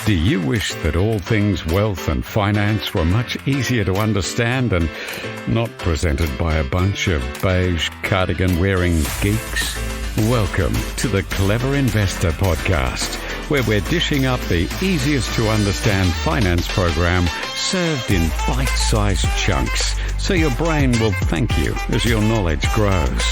Do you wish that all things wealth and finance were much easier to understand and not presented by a bunch of beige cardigan-wearing geeks? Welcome to the Clever Investor Podcast, where we're dishing up the easiest to understand finance program served in bite-sized chunks, so your brain will thank you as your knowledge grows.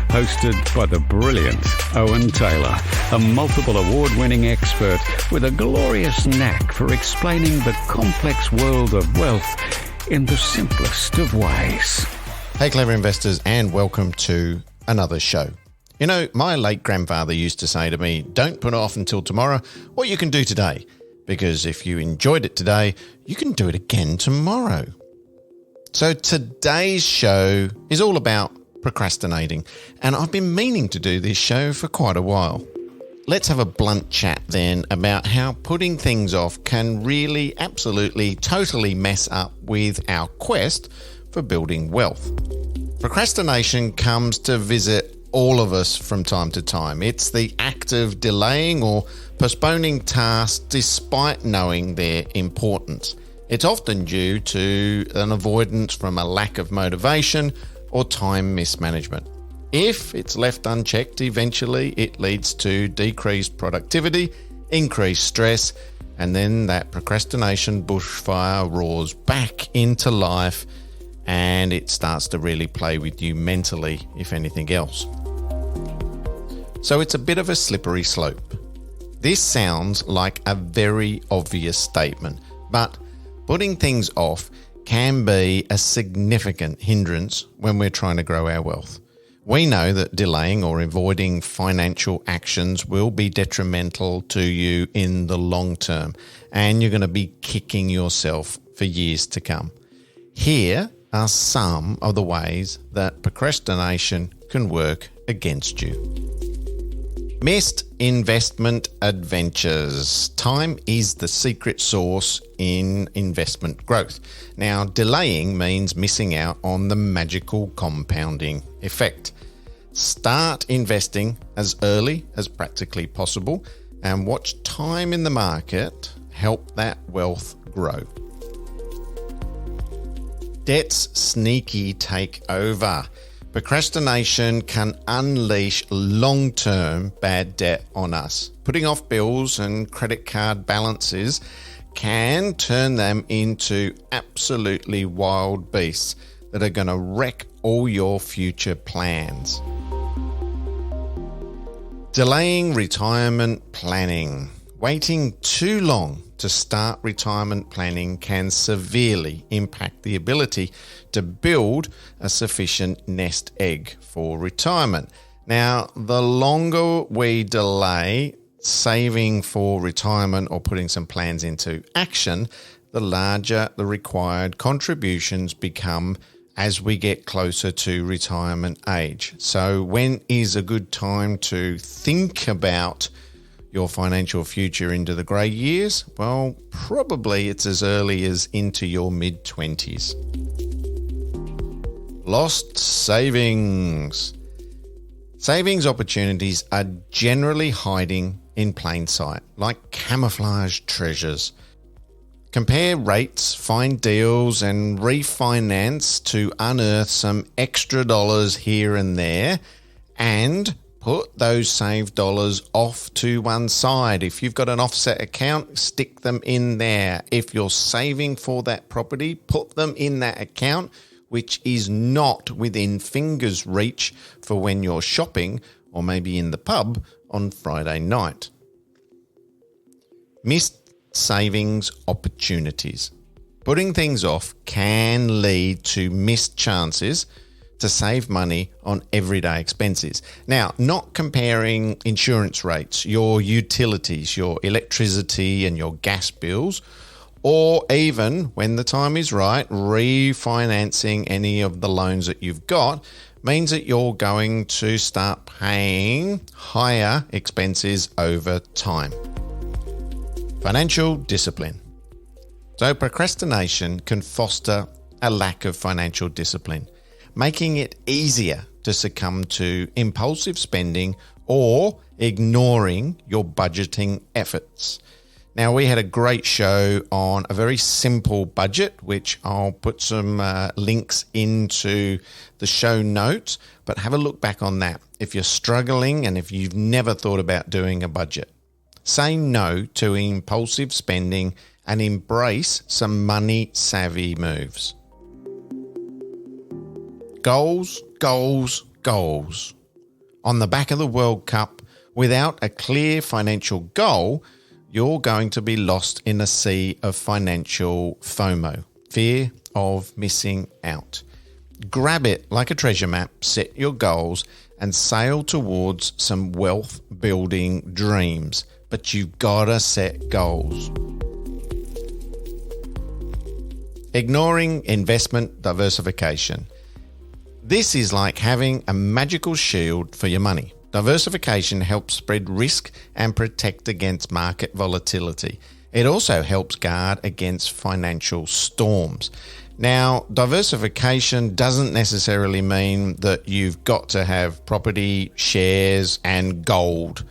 Hosted by the brilliant Owen Taylor, a multiple award-winning expert with a glorious knack for explaining the complex world of wealth in the simplest of ways. Hey, clever investors, and welcome to another show. You know, my late grandfather used to say to me, don't put it off until tomorrow what you can do today, because if you enjoyed it today, you can do it again tomorrow. So today's show is all about procrastinating, and I've been meaning to do this show for quite a while. Let's have a blunt chat then about how putting things off can really, absolutely, totally mess up with our quest for building wealth. Procrastination comes to visit all of us from time to time. It's the act of delaying or postponing tasks despite knowing their importance. It's often due to an avoidance from a lack of motivation or time mismanagement. If it's left unchecked, eventually it leads to decreased productivity, increased stress, and then that procrastination bushfire roars back into life, and it starts to really play with you mentally, if anything else. So it's a bit of a slippery slope. This sounds like a very obvious statement, but putting things off can be a significant hindrance when we're trying to grow our wealth. We know that delaying or avoiding financial actions will be detrimental to you in the long term, and you're going to be kicking yourself for years to come. Here are some of the ways that procrastination can work against you. Missed investment adventures. Time is the secret sauce in investment growth. Now, delaying means missing out on the magical compounding effect. Start investing as early as practically possible and watch time in the market help that wealth grow. Debt's sneaky takeover. Procrastination can unleash long-term bad debt on us. Putting off bills and credit card balances can turn them into absolutely wild beasts that are going to wreck all your future plans. Delaying retirement planning. Waiting too long to start retirement planning can severely impact the ability to build a sufficient nest egg for retirement. Now, the longer we delay saving for retirement or putting some plans into action, the larger the required contributions become as we get closer to retirement age. So when is a good time to think about your financial future into the grey years? Well, probably it's as early as into your mid-20s. Lost savings. Savings opportunities are generally hiding in plain sight, like camouflage treasures. Compare rates, find deals, and refinance to unearth some extra dollars here and there, and put those saved dollars off to one side. If you've got an offset account, stick them in there. If you're saving for that property, put them in that account, which is not within fingers reach for when you're shopping or maybe in the pub on Friday night. Missed savings opportunities. Putting things off can lead to missed chances to save money on everyday expenses. Now, not comparing insurance rates, your utilities, your electricity and your gas bills, or even, when the time is right, refinancing any of the loans that you've got means that you're going to start paying higher expenses over time. Financial discipline. So procrastination can foster a lack of financial discipline, making it easier to succumb to impulsive spending or ignoring your budgeting efforts. Now, we had a great show on a very simple budget, which I'll put some links into the show notes, but have a look back on that if you're struggling and if you've never thought about doing a budget. Say no to impulsive spending and embrace some money-savvy moves. Goals, goals, goals. On the back of the World Cup, without a clear financial goal, you're going to be lost in a sea of financial FOMO, fear of missing out. Grab it like a treasure map, set your goals, and sail towards some wealth-building dreams. But you've got to set goals. Ignoring investment diversification. This is like having a magical shield for your money. Diversification helps spread risk and protect against market volatility. It also helps guard against financial storms. Now, diversification doesn't necessarily mean that you've got to have property, shares, and gold.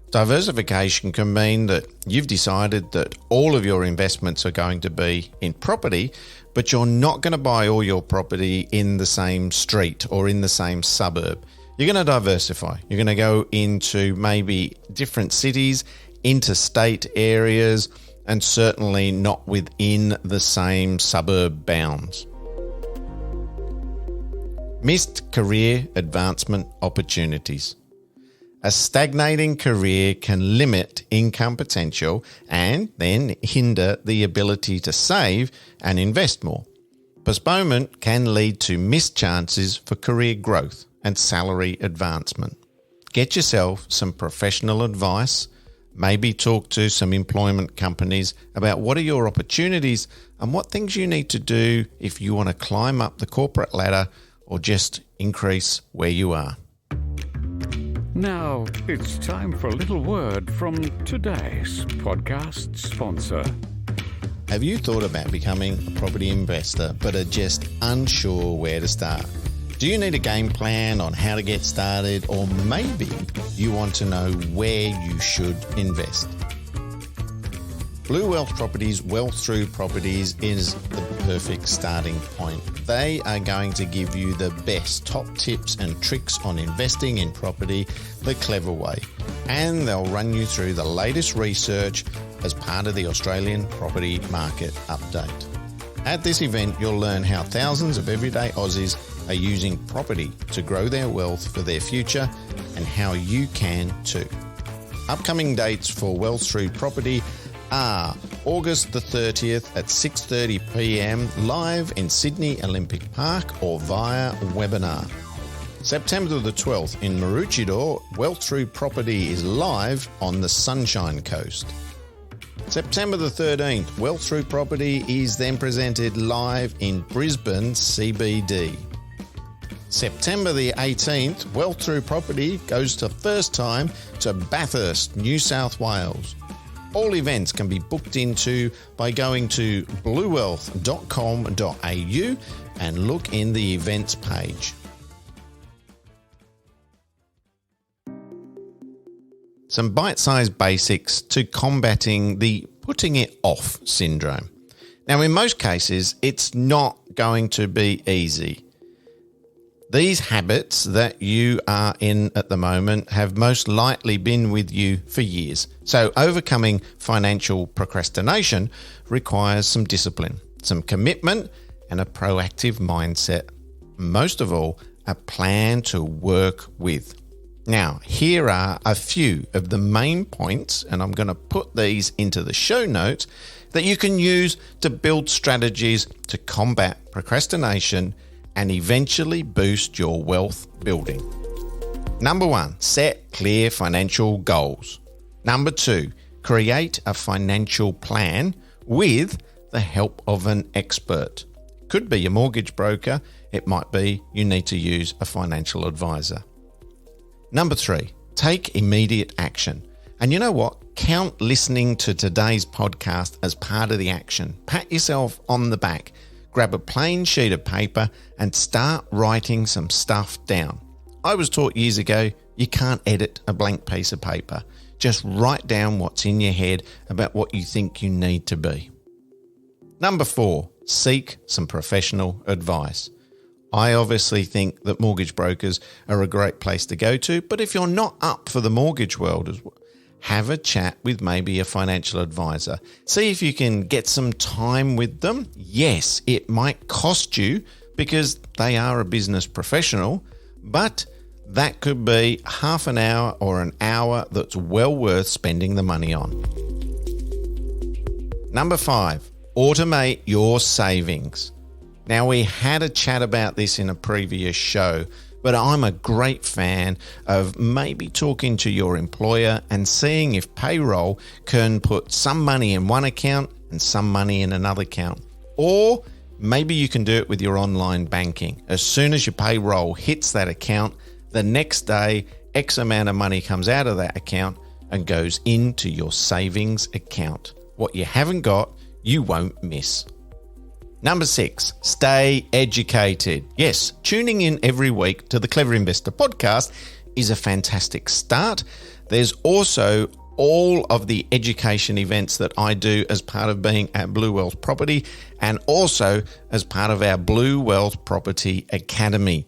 Diversification can mean that you've decided that all of your investments are going to be in property, but you're not going to buy all your property in the same street or in the same suburb. You're going to diversify. You're going to go into maybe different cities, interstate areas, and certainly not within the same suburb bounds. Missed career advancement opportunities. A stagnating career can limit income potential and then hinder the ability to save and invest more. Postponement can lead to missed chances for career growth and salary advancement. Get yourself some professional advice. Maybe talk to some employment companies about what are your opportunities and what things you need to do if you want to climb up the corporate ladder or just increase where you are. Now it's time for a little word from today's podcast sponsor. Have you thought about becoming a property investor but are just unsure where to start? Do you need a game plan on how to get started, or maybe you want to know where you should invest? Blue Wealth Properties, Wealth Through Properties is the perfect starting point. They are going to give you the best top tips and tricks on investing in property the clever way. And they'll run you through the latest research as part of the Australian property market update. At this event, you'll learn how thousands of everyday Aussies are using property to grow their wealth for their future and how you can too. Upcoming dates for Wealth Through Property are August the 30th at 6:30 p.m. live in Sydney Olympic Park or via webinar. September the 12th in Maroochydore, Wealth Through Property is live on the Sunshine Coast. September the 13th, Wealth Through Property is then presented live in Brisbane CBD. September the 18th, Wealth Through Property goes to first time to Bathurst, New South Wales. All events can be booked into by going to bluewealth.com.au and look in the events page. Some bite-sized basics to combating the putting it off syndrome. Now, in most cases, it's not going to be easy. These habits that you are in at the moment have most likely been with you for years. So overcoming financial procrastination requires some discipline, some commitment, and a proactive mindset. Most of all, a plan to work with. Now, here are a few of the main points, and I'm going to put these into the show notes, that you can use to build strategies to combat procrastination and eventually boost your wealth building. Number 1, set clear financial goals. Number 2, create a financial plan with the help of an expert. Could be a mortgage broker. It might be you need to use a financial advisor. Number 3, take immediate action. And you know what? Count listening to today's podcast as part of the action. Pat yourself on the back. Grab a plain sheet of paper and start writing some stuff down. I was taught years ago, you can't edit a blank piece of paper. Just write down what's in your head about what you think you need to be. Number 4, seek some professional advice. I obviously think that mortgage brokers are a great place to go to, but if you're not up for the mortgage world, have a chat with maybe a financial advisor. See if you can get some time with them. Yes, it might cost you because they are a business professional, but that could be half an hour or an hour that's well worth spending the money on. Number 5, automate your savings. Now, we had a chat about this in a previous show, but I'm a great fan of maybe talking to your employer and seeing if payroll can put some money in one account and some money in another account. Or maybe you can do it with your online banking. As soon as your payroll hits that account, the next day, X amount of money comes out of that account and goes into your savings account. What you haven't got, you won't miss. Number 6, stay educated. Yes, tuning in every week to the Clever Investor podcast is a fantastic start. There's also all of the education events that I do as part of being at Blue Wealth Property and also as part of our Blue Wealth Property Academy.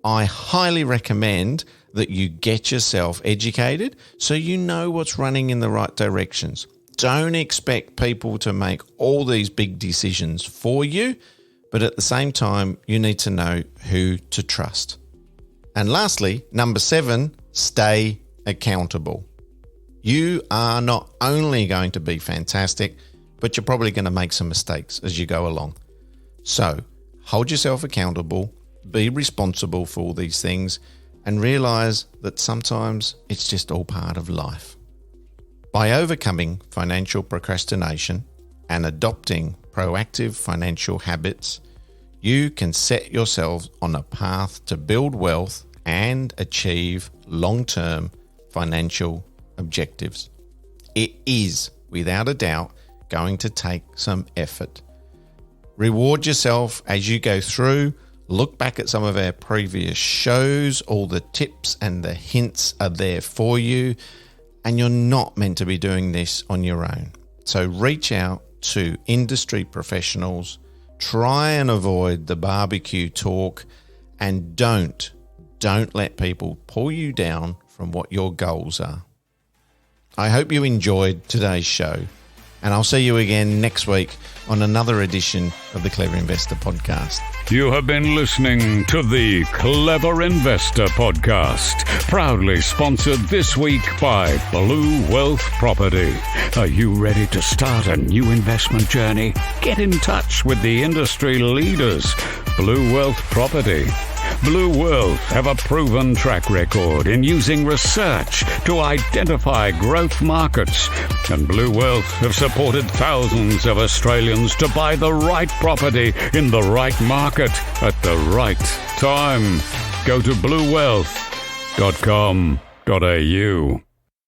I highly recommend that you get yourself educated so you know what's running in the right directions. Don't expect people to make all these big decisions for you, but at the same time, you need to know who to trust. And lastly, number 7, stay accountable. You are not only going to be fantastic, but you're probably going to make some mistakes as you go along. So hold yourself accountable, be responsible for all these things, and realize that sometimes it's just all part of life. By overcoming financial procrastination and adopting proactive financial habits, you can set yourself on a path to build wealth and achieve long-term financial objectives. It is, without a doubt, going to take some effort. Reward yourself as you go through. Look back at some of our previous shows. All the tips and the hints are there for you. And you're not meant to be doing this on your own. So reach out to industry professionals, try and avoid the barbecue talk, and don't let people pull you down from what your goals are. I hope you enjoyed today's show, and I'll see you again next week on another edition of the Clever Investor Podcast. You have been listening to the Clever Investor Podcast, proudly sponsored this week by Blue Wealth Property. Are you ready to start a new investment journey? Get in touch with the industry leaders, Blue Wealth Property. Blue Wealth have a proven track record in using research to identify growth markets, and Blue Wealth have supported thousands of Australians to buy the right property in the right market at the right time. Go to bluewealth.com.au.